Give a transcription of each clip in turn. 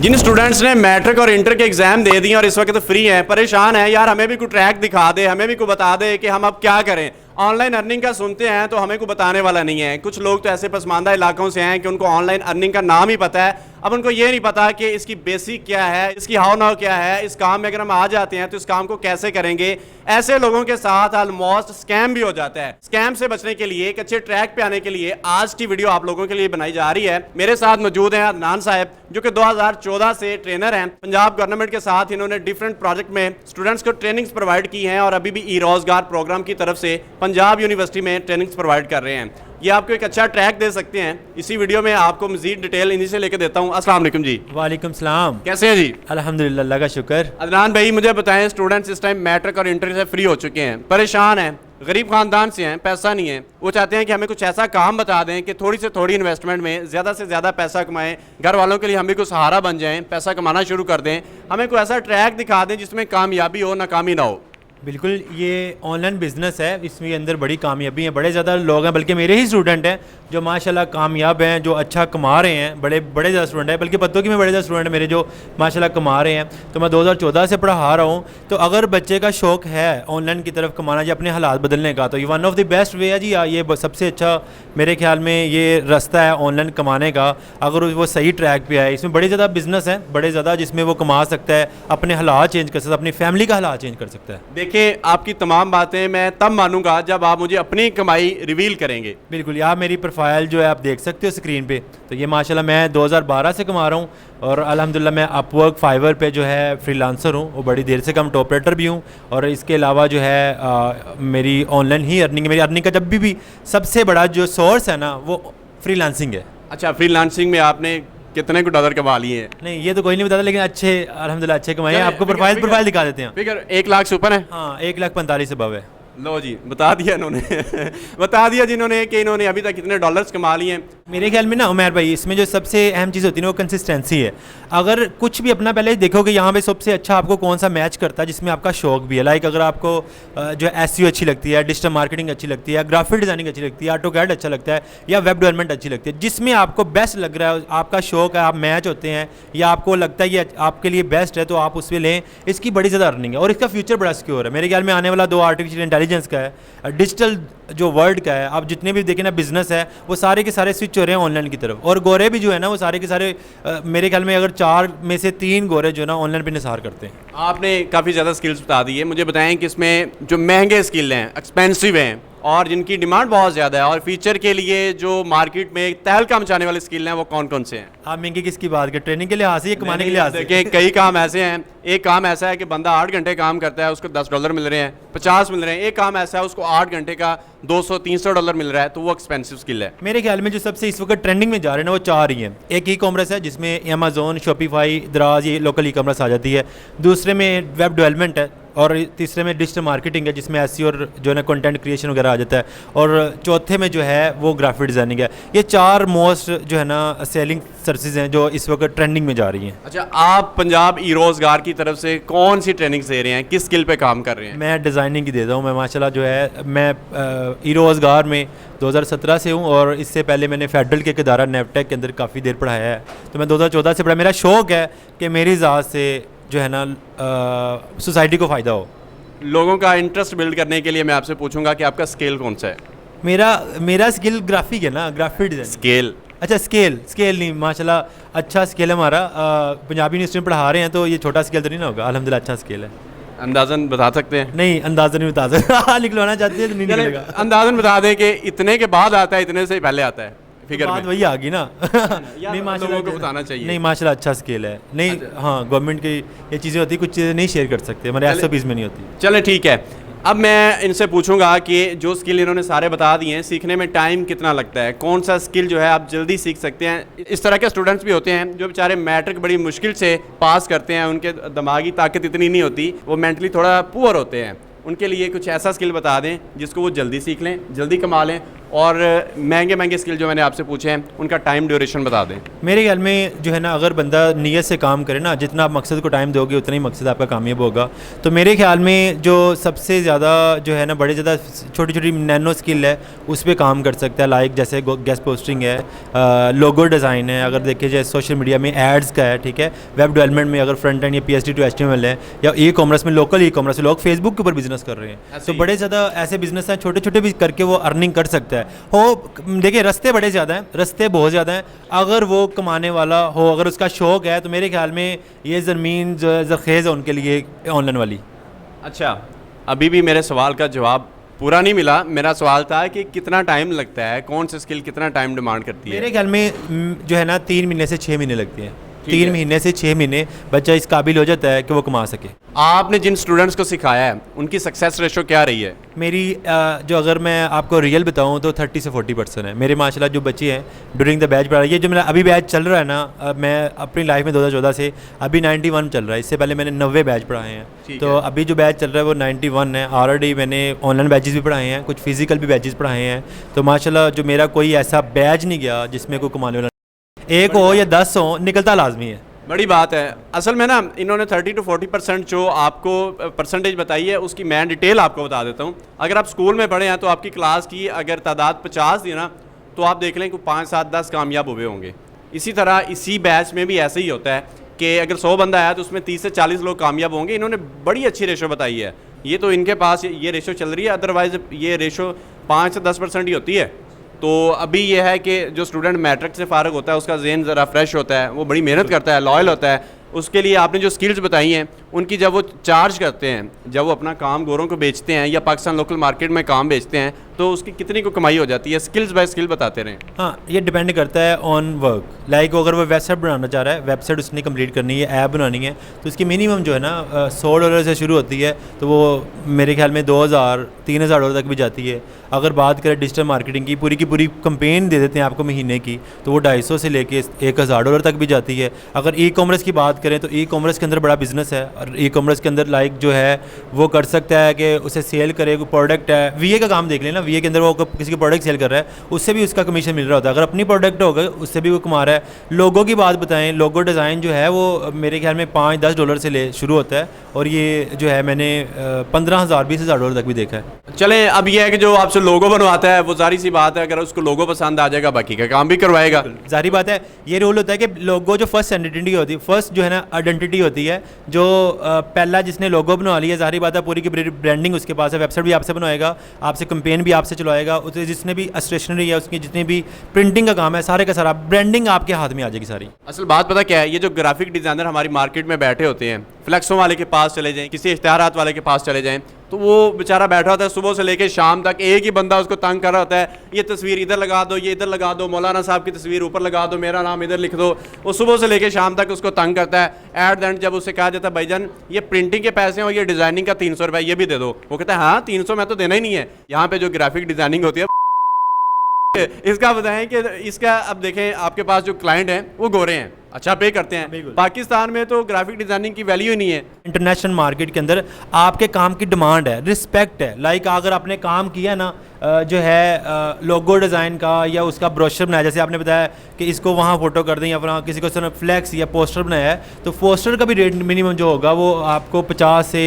जिन students ने matric और inter के एग्जाम दे दिए और इस वक्त फ्री हैं, परेशान है यार, हमें भी कोई ट्रैक दिखा दे, हमें भी कोई बता दे कि हम अब क्या करें। ऑनलाइन अर्निंग का सुनते हैं तो हमें को बताने वाला नहीं है। कुछ लोग तो ऐसे पसमानदा इलाकों से हैं कि उनको ऑनलाइन अर्निंग का नाम ही पता है, अब उनको ये नहीं पता कि इसकी बेसिक क्या है, इसकी हाउ नाउ क्या है, इस काम में अगर हम आ जाते हैं तो इस काम को कैसे करेंगे। ऐसे लोगों के साथ ऑलमोस्ट स्कैम भी हो जाता है। स्कैम से बचने के लिए, एक अच्छे ट्रैक पे आने के लिए आज की वीडियो आप लोगों के लिए बनाई जा रही है। मेरे साथ मौजूद हैं अदनान साहब, जो कि 2014 से ट्रेनर हैं। पंजाब गवर्नमेंट के साथ इन्होंने डिफरेंट प्रोजेक्ट में स्टूडेंट्स को ट्रेनिंग्स प्रोवाइड की हैं और अभी भी ई रोजगार प्रोग्राम की तरफ से पंजाब यूनिवर्सिटी में ट्रेनिंग्स प्रोवाइड कर रहे हैं। ये आपको एक अच्छा ट्रैक दे सकते हैं। इसी वीडियो में आपको मजीद डिटेल इन्हीं से लेकर देता हूँ। अस्सलाम वालेकुम जी। वालेकुम सलाम। कैसे हैं जी? अल्हम्दुलिल्लाह, अल्लाह का शुक्र। अदनान भाई मुझे बताएं, स्टूडेंट्स इस टाइम मैट्रिक और इंटर से फ्री हो चुके हैं, परेशान हैं, गरीब खानदान से हैं, पैसा नहीं है। वो चाहते हैं कि हमें कुछ ऐसा काम बता दें कि थोड़ी से थोड़ी इन्वेस्टमेंट में ज़्यादा से ज़्यादा पैसा कमाएं, घर वालों के लिए हम भी कुछ सहारा बन जाएं, पैसा कमाना शुरू कर दें। हमें कोई ऐसा ट्रैक दिखा दें जिसमें कामयाबी हो, नाकामी ना हो। बिल्कुल, ये ऑनलाइन बिज़नेस है, इसमें अंदर बड़ी कामयाबी है। बड़े ज़्यादा लोग हैं, बल्कि मेरे ही स्टूडेंट हैं जो माशाल्लाह कामयाब हैं, जो अच्छा कमा रहे हैं। बड़े ज़्यादा स्टूडेंट हैं, बल्कि पत्तों की में बड़े ज़्यादा स्टूडेंट मेरे जो माशाल्लाह कमा रहे हैं। तो मैं 2014 से पढ़ा रहा हूँ। तो अगर बच्चे का शौक़ है ऑनलाइन की तरफ कमाना जी, अपने हालात बदलने का, तो ये one of the best way है जी। ये सबसे अच्छा मेरे ख्याल में ये रास्ता है ऑनलाइन कमाने का, अगर वो सही ट्रैक पे आए। इसमें बड़े ज़्यादा बिजनेस है, बड़े ज़्यादा, जिसमें वो कमा सकता है, अपने हालात चेंज कर सकता है, अपनी फैमिली का हालात चेंज कर सकता है। देखिए, आपकी तमाम बातें मैं तब मानूंगा जब आप मुझे अपनी कमाई रिवील करेंगे। बिल्कुल, आप मेरी प्रोफाइल जो है आप देख सकते हो स्क्रीन पे। तो ये माशाल्लाह मैं 2012 से कमा रहा हूँ और अल्हम्दुलिल्लाह मैं अपवर्क, फाइवर पे जो है फ्रीलांसर हूँ, वो बड़ी देर से कम टॉप रेटर भी हूँ। और इसके अलावा जो है मेरी ऑनलाइन ही अर्निंग, मेरी अर्निंग का जब भी सबसे बड़ा जो सोर्स है ना, वो फ्रीलांसिंग है। अच्छा, फ्रीलांसिंग में आपने कितने को डॉलर कमा लिए हैं? नहीं, ये तो कोई नहीं बताता, लेकिन अच्छे अल्हम्दुलिल्लाह अच्छे कमाए हैं। आपको प्रोफाइल दिखा देते हैं। फिगर 1 लाख से ऊपर है। हाँ, 1,45,000 अबव है। लो जी, बता दिया इन्होंने बता दिया जिन्होंने कि इन्होंने अभी तक कितने डॉलर्स कमा लिए हैं। मेरे ख्याल में ना उमर भाई, इसमें जो सबसे अहम चीज़ होती है ना, वो कंसिस्टेंसी है। अगर कुछ भी अपना पहले देखोगे यहाँ पे सबसे अच्छा आपको कौन सा मैच करता है, जिसमें आपका शौक भी है। लाइक अगर आपको जो एसईओ अच्छी लगती है, डिजिटल मार्केटिंग अच्छी लगती है, ग्राफिक डिजाइनिंग अच्छी लगती है, ऑटोकैड अच्छा लगता है, या वेब डेवलपमेंट अच्छी लगती है, जिसमें आपको बेस्ट लग रहा है, आपका शौक है, आप मैच होते हैं, या आपको लगता है ये आपके लिए बेस्ट है, तो आप उस पर लें। इसकी बड़ी ज़्यादा अर्निंग है और इसका फ्यूचर बड़ा सिक्योर है। मेरे ख्याल में आने वाला 2 आर्टिफिशियल इंटेलिजेंस का है, डिजिटल जो वर्ल्ड का है। आप जितने भी देखें ना बिजनेस है, वो सारे के सारे स्विच हो रहे हैं ऑनलाइन की तरफ। और गोरे भी जो है ना, वो सारे के सारे मेरे ख्याल में अगर 4 में से 3 गोरे जो है ना ऑनलाइन पे निसार करते हैं। आपने काफ़ी ज़्यादा स्किल्स बता दी है। मुझे बताएं कि इसमें जो महंगे स्किल हैं, एक्सपेंसिव हैं और जिनकी डिमांड बहुत ज़्यादा है और फीचर के लिए जो मार्केट में तहलका मचाने वाले स्किल हैं, वो कौन कौन से हैं? आप महंगे किसकी बात कर, ट्रेनिंग के लिहाज से या कमाने के लिहाज से? देखिए, कई काम ऐसे हैं। एक काम ऐसा है कि बंदा 8 घंटे काम करता है, उसको $10 मिल रहे हैं, 50 मिल रहे हैं। एक काम ऐसा है उसको 8 घंटे का $200-300 मिल रहा है, तो वो एक्सपेंसिव स्किल है। मेरे ख्याल में जो सबसे इस वक्त ट्रेंडिंग में जा रहे हैं ना, वो 4 ही हैं। एक ई कॉमर्स है, जिसमें अमेजोन, शॉपिफाई, दराज, ये लोकल ई कॉमर्स आ जाती है। दूसरे में वेब डेवलपमेंट है और तीसरे में डिजिटल मार्केटिंग है, जिसमें एसईओ और जो है ना कंटेंट क्रिएशन वगैरह आ जाता है। और चौथे में जो है वो ग्राफिक डिज़ाइनिंग है। ये 4 मोस्ट जो है ना सेलिंग सर्विसेज हैं जो इस वक्त ट्रेंडिंग में जा रही हैं। अच्छा, आप पंजाब ई रोजगार की तरफ से कौन सी ट्रेनिंग दे रहे हैं, किस स्किल पे काम कर रहे हैं? मैं डिज़ाइनिंग की देता हूँ। मैं माशाल्लाह जो है मैं ई रोजगार में 2017 से हूँ और इससे पहले मैंने फेडरल के इदारा नेवटेक के अंदर काफ़ी देर पढ़ाया है। तो मैं 2014 से पढ़ा। मेरा शौक़ है कि मेरी ज़ात से जो है ना सोसाइटी को फ़ायदा हो। लोगों का इंटरेस्ट बिल्ड करने के लिए मैं आपसे पूछूंगा कि आपका स्केल कौन सा है? मेरा स्किल ग्राफिक है ना, ग्राफिक डिज़ाइन। स्केल? अच्छा, स्केल नहीं, माशाल्लाह अच्छा स्केल है हमारा। पंजाबी यूनिवर्सिटी में पढ़ा रहे हैं, तो ये छोटा स्केल तो नहीं ना होगा। अल्हम्दुलिल्लाह अच्छा स्केल है। अंदाजन बता सकते हैं? नहीं, अंदाजन नहीं बता सकते। निकलवाना चाहते हैं तो नहीं निकलेगा। अंदाजन बता दें कि इतने के बाद आता है, इतने से पहले आता है, फिगर बात वही आ गई ना। नहीं, माशाल्लाह लोगों को बताना चाहिए। नहीं, माशाल्लाह अच्छा स्केल है। नहीं, अच्छा। हाँ, गवर्नमेंट की ये चीज़ें होती, कुछ चीज़ें नहीं शेयर कर सकते, हमारे SOPs में नहीं होती। चले ठीक है। अब मैं इनसे पूछूंगा कि जो स्किल इन्होंने सारे बता दिए हैं, सीखने में टाइम कितना लगता है, कौन सा स्किल जो है आप जल्दी सीख सकते हैं? इस तरह के स्टूडेंट्स भी होते हैं जो बेचारे मैट्रिक बड़ी मुश्किल से पास करते हैं, उनके दिमागी ताकत इतनी नहीं होती, वो मेंटली थोड़ा पुअर होते हैं। उनके लिए कुछ ऐसा स्किल बता दें जिसको वो जल्दी सीख लें, जल्दी कमा लें और महंगे महंगे स्किल जो मैंने आपसे पूछे हैं उनका टाइम ड्यूरेशन बता दें। मेरे ख्याल में जो है ना, अगर बंदा नीयत से काम करे ना, जितना आप मकसद को टाइम दोगे उतना ही मकसद आपका कामयाब होगा। तो मेरे ख्याल में जो सबसे ज़्यादा जो है ना, बड़े ज़्यादा छोटी छोटी नैनो स्किल है उस पर काम कर सकता है। लाइक जैसे गेस्ट पोस्टिंग है, लोगो डिज़ाइन है, अगर देखिए जाए सोशल मीडिया में एड्स का है, ठीक है, वेब डेवलपमेंट में अगर फ्रंट एंड या PHP to HTML है, या ई कॉमर्स में, लोकल ई कॉमर्स लोग फेसबुक के ऊपर बिजनेस कर रहे हैं। तो बड़े ज़्यादा ऐसे बिजनेस हैं, छोटे छोटे भी करके वो अर्निंग कर सकता है। देखिए रास्ते बड़े ज़्यादा हैं, रास्ते बहुत ज़्यादा हैं। अगर वो कमाने वाला हो, अगर उसका शौक़ है, तो मेरे ख्याल में ये ज़मीन जो ज़रखेज़ है उनके लिए ऑनलाइन वाली। अच्छा, अभी भी मेरे सवाल का जवाब पूरा नहीं मिला। मेरा सवाल था कि कितना टाइम लगता है, कौन सी स्किल कितना टाइम डिमांड करती है? मेरे ख्याल में जो है ना 3 महीने से 6 महीने लगते हैं। 3 महीने से 6 महीने बच्चा इस काबिल हो जाता है कि वो कमा सके। आपने जिन स्टूडेंट्स को सिखाया है उनकी सक्सेस रेशो क्या रही है? मेरी जो अगर मैं आपको रियल बताऊं तो 30 से 40% है। मेरे माशाल्लाह जो बच्चे हैं ड्यूरिंग द बैच पढ़ा, ये जो मेरा अभी बैच चल रहा है ना, मैं अपनी लाइफ में 2014 से अभी 91 चल रहा है। इससे पहले मैंने 90 बैच पढ़ाए हैं। तो अभी जो बैच चल रहा है वो 91 है। ऑलरेडी मैंने ऑनलाइन बैचेस भी पढ़ाए हैं, कुछ फिजिकल भी बैचेस पढ़ाए हैं। तो माशाल्लाह जो मेरा कोई ऐसा बैच नहीं गया जिसमें कोई कमाने वाला, एक हो या 10 हो, निकलता लाजमी है। बड़ी बात है। असल में ना इन्होंने 30 to 40% जो आपको परसेंटेज बताई है उसकी मैं डिटेल आपको बता देता हूँ। अगर आप स्कूल में पढ़े हैं तो आपकी क्लास की अगर तादाद 50 थी ना, तो आप देख लें कि 5, 7, 10 कामयाब हुए होंगे। इसी तरह इसी बैच में भी ऐसे ही होता है कि अगर 100 बंदा आया तो उसमें 30 से 40 लोग कामयाब होंगे। इन्होंने बड़ी अच्छी रेशो बताई है। ये तो इनके पास ये रेशो चल रही है, अदरवाइज़ ये रेशो 5 से 10% ही होती है। तो अभी ये है कि जो स्टूडेंट मैट्रिक से फ़ारग होता है उसका ज़हन ज़रा फ्रेश होता है, वो बड़ी मेहनत करता है, लॉयल होता है। उसके लिए आपने जो स्किल्स बताई हैं उनकी जब वो चार्ज करते हैं, जब वो अपना काम गोरों को बेचते हैं या पाकिस्तान लोकल मार्केट में काम बेचते हैं, तो उसकी कितनी को कमाई हो जाती है? स्किल्स बाय स्किल बताते रहें। हाँ, ये डिपेंड करता है ऑन वर्क। लाइक अगर वो वेबसाइट बनाना चाह रहा है, वेबसाइट उसने कंप्लीट करनी है, ऐप बनानी है, तो उसकी मिनिमम जो है ना $100 से शुरू होती है। तो वो मेरे ख्याल में $2000-3000 तक भी जाती है। अगर बात करें डिजिटल मार्केटिंग की पूरी कंपेन दे देते हैं आपको महीने की, तो वो $250 से लेके $1000 तक भी जाती है। अगर ई कॉमर्स की बात करें तो ई कॉमर्स के अंदर बड़ा बिजनेस है, और ई कॉमर्स के अंदर लाइक जो है वो कर सकता है कि उसे सेल करे, कोई प्रोडक्ट है, VA का काम देख लेना, VA के अंदर वो किसी की प्रोडक्ट सेल कर रहा है, उससे भी उसका कमीशन मिल रहा होता है। अगर अपनी प्रोडक्ट होगा उससे भी वो कमा रहा है। लोगों की बात बताएं, लोगो डिज़ाइन जो है वो मेरे ख्याल में $5-10 से ले शुरू होता है, और ये जो है मैंने $15,000-20,000 तक भी देखा है। चलें, अब ये है कि जो आपसे लोगो बनवाता है वो जारी सी बात है, अगर उसको लोगो पसंद आ जाएगा बाकी का काम भी करवाएगा। जारी बात है, ये रूल होता है कि लोगो जो फर्स्ट आइडेंटिटी होती है, फर्स्ट जो है ना आइडेंटिटी होती है, जो पहला जिसने लोगो बनवा लिया, जारी बात है पूरी की पूरी ब्रांडिंग उसके पास है, वेबसाइट भी आपसे बनवाएगा, आपसे कंपेन भी आपसे चलवाएगा, उसे जिसने भी स्टेशनरी है उसकी जितनी भी प्रिंटिंग का काम है, सारे का सारा ब्रांडिंग आपके हाथ में आ जाएगी सारी। असल बात पता क्या है, ये जो ग्राफिक डिज़ाइनर हमारी मार्केट में बैठे होते हैं, फ्लेक्सों वाले के पास चले जाएं, किसी इश्तिहारात वाले के पास चले जाएं, तो वो बेचारा बैठा होता है सुबह से लेकर शाम तक, एक ही बंदा उसको तंग कर रहा होता है, ये तस्वीर इधर लगा दो, ये इधर लगा दो, मौलाना साहब की तस्वीर ऊपर लगा दो, मेरा नाम इधर लिख दो। वो सुबह से लेकर शाम तक उसको तंग करता है। एट द एंड जब उससे कहा जाता है भाईजान ये प्रिंटिंग के पैसे हैं और ये डिज़ाइनिंग का 300 रुपये ये भी दे दो, वो कहता है हाँ 300 मैं तो देना ही नहीं है। यहाँ पे जो ग्राफिक डिज़ाइनिंग होती है इसका बताएं कि इसका, अब देखें आपके पास जो क्लाइंट हैं वो गोरे हैं, अच्छा पे करते हैं। पाकिस्तान में तो ग्राफिक डिज़ाइनिंग की वैल्यू ही नहीं है। इंटरनेशनल मार्केट के अंदर आपके काम की डिमांड है, रिस्पेक्ट है। लाइक अगर आपने काम किया ना जो है लोगो डिज़ाइन का या उसका ब्रोशर बनाया, जैसे आपने बताया कि इसको वहाँ फ़ोटो कर दें या फिर किसी को सिर्फ फ्लैक्स या पोस्टर बनाया है, तो पोस्टर का भी रेट मिनिमम जो होगा वो आपको 50 से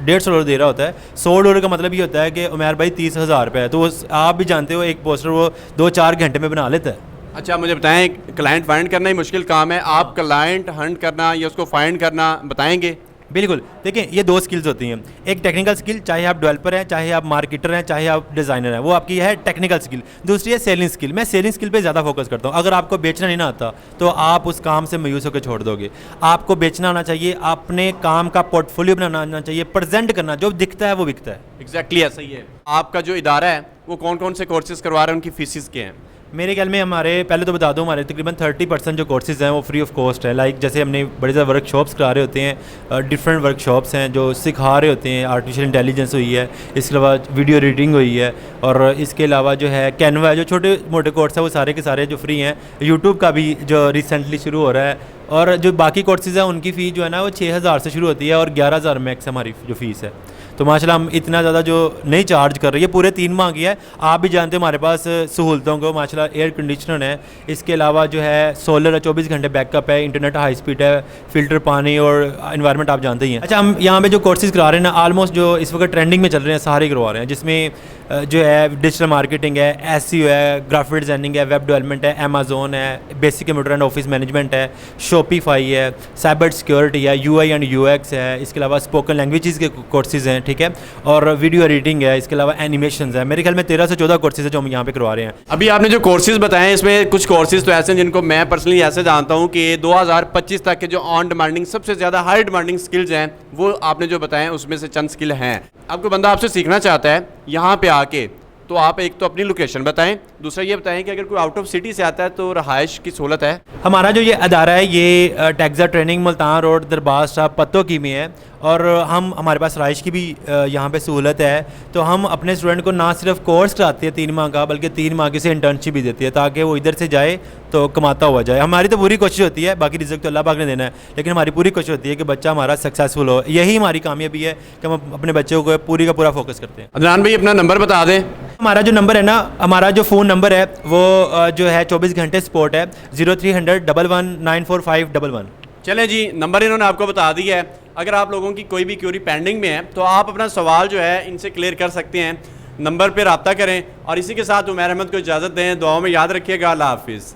$150 दे रहा होता है। $100 का मतलब ये होता है कि उमैर भाई 30,000 रुपये है, तो आप भी जानते हो एक पोस्टर वो 2-4 घंटे में बना लेता है। अच्छा मुझे बताएं, क्लाइंट फाइंड करना ही मुश्किल काम है, आप क्लाइंट हंट करना या उसको फाइंड करना बताएंगे? बिल्कुल, देखिए ये 2 स्किल्स होती हैं। एक टेक्निकल स्किल, चाहे आप डेवलपर हैं, चाहे आप मार्केटर हैं, चाहे आप डिज़ाइनर हैं, वो आपकी है टेक्निकल स्किल। दूसरी है सेलिंग स्किल। मैं सेलिंग स्किल पे ज़्यादा फोकस करता हूँ। अगर आपको बेचना नहीं ना आता तो आप उस काम से मायूस होकर छोड़ दोगे। आपको बेचना आना चाहिए, अपने काम का पोर्टफोलियो बनाना आना चाहिए, प्रेजेंट करना, जो दिखता है वो बिकता है। एग्जैक्टली ऐसा ही है। आपका जो इदारा है वो कौन कौन से कोर्सेज करवा रहे हैं, उनकी फीसिस क्या हैं? मेरे ख्याल में हमारे, पहले तो बता दूं, हमारे तकरीबन 30% जो कोर्सेज़ हैं वो फ्री ऑफ कॉस्ट है। लाइक जैसे हमने बड़े ज़्यादा वर्कशॉप्स करा रहे होते हैं, डिफरेंट वर्कशॉप्स हैं जो सिखा रहे होते हैं। आर्टिफिशियल इंटेलिजेंस हुई है, इसके अलावा वीडियो एडिटिंग हुई है, और इसके अलावा जो है कैनवा है, जो छोटे मोटे कोर्स है वो सारे के सारे जो फ्री हैं। यूट्यूब का भी जो रिसेंटली शुरू हो रहा है, और जो बाकी कोर्सेज़ हैं उनकी फ़ी जो है ना वो 6,000 से शुरू होती है और 11,000 मैक्स हमारी जो फ़ीस है। तो माशाल्लाह हम इतना ज़्यादा जो नहीं चार्ज कर रही है, पूरे 3 माह की है। आप भी जानते हो हमारे पास सहूलतों को माशाल्लाह एयर कंडीशनर है, इसके अलावा जो है सोलर है, 24 घंटे बैकअप है, इंटरनेट हाई स्पीड है, फ़िल्टर पानी और इन्वायरमेंट आप जानते ही हैं। अच्छा, हम यहाँ पे जो कोर्सेज़ करा रहे हैं ना, ऑलमोस्ट जो इस वक्त ट्रेंडिंग में चल रहे हैं सारे करवा रहे हैं, जिसमें जो है डिजिटल मार्केटिंग है, एसईओ है, ग्राफिक डिज़ाइनिंग है, वेब डेवलपमेंट है, अमेज़न है, basic computer and office management है, शॉपिफाई है, साइबर सिक्योरिटी है, यूआई एंड यूएक्स है, इसके अलावा स्पोकन लैंग्वेजेस के कोर्सेज़ हैं, ठीक है, और वीडियो एडिटिंग है, इसके अलावा एनिमेशंस है। मेरे ख्याल में 13 से 14 कोर्सेज़ है जो हम यहाँ पे करवा रहे हैं। अभी आपने जो कोर्सेज बताए इसमें कुछ कोर्सेज तो ऐसे हैं जिनको मैं पर्सनली ऐसे जानता हूँ कि 2025 तक के जो ऑन डिमांडिंग सबसे ज़्यादा हाई डिमांडिंग स्किल्स हैं वो आपने जो बताए उसमें से चंद स्किल हैं। अब कोई बंदा आपसे सीखना चाहता है यहाँ पे आके, तो आप एक तो अपनी लोकेशन बताएं, दूसरा ये बताएं कि अगर कोई आउट ऑफ सिटी से आता है तो रहाइश की सहूलत है। हमारा जो ये अदारा है ये टेक्सा ट्रेनिंग मुल्तान रोड दरबार साहब पत्तों की में है, और हमारे पास रहाइश की भी यहाँ पे सहूलत है। तो हम अपने स्टूडेंट को ना सिर्फ कोर्स कराते हैं 3 माह का, बल्कि 3 माह की से इंटर्नशिप भी देती है ताकि वो इधर से जाए तो कमाता हुआ जाए। हमारी तो पूरी कोशिश होती है, बाकी रिज़्क तो अल्लाह पाक ने देना है, लेकिन हमारी पूरी कोशिश होती है कि बच्चा हमारा सक्सेसफुल हो। यही हमारी कामयाबी है कि हम अपने बच्चों को पूरी का पूरा फोकस करते हैं। अदनान भाई अपना नंबर बता दें। हमारा जो नंबर है ना, हमारा जो फ़ोन नंबर है वो जो है 24 घंटे सपोर्ट है, 0300 11 94511। चलें जी, नंबर इन्होंने आपको बता दिया है। अगर आप लोगों की कोई भी क्यूरी पेंडिंग में है तो आप अपना सवाल जो है इनसे क्लियर कर सकते हैं, नंबर पर रब्ता करें। और इसी के साथ उमैर अहमद को इजाज़त दें, दुआओं में याद रखिएगा। अल्लाह हाफिज़।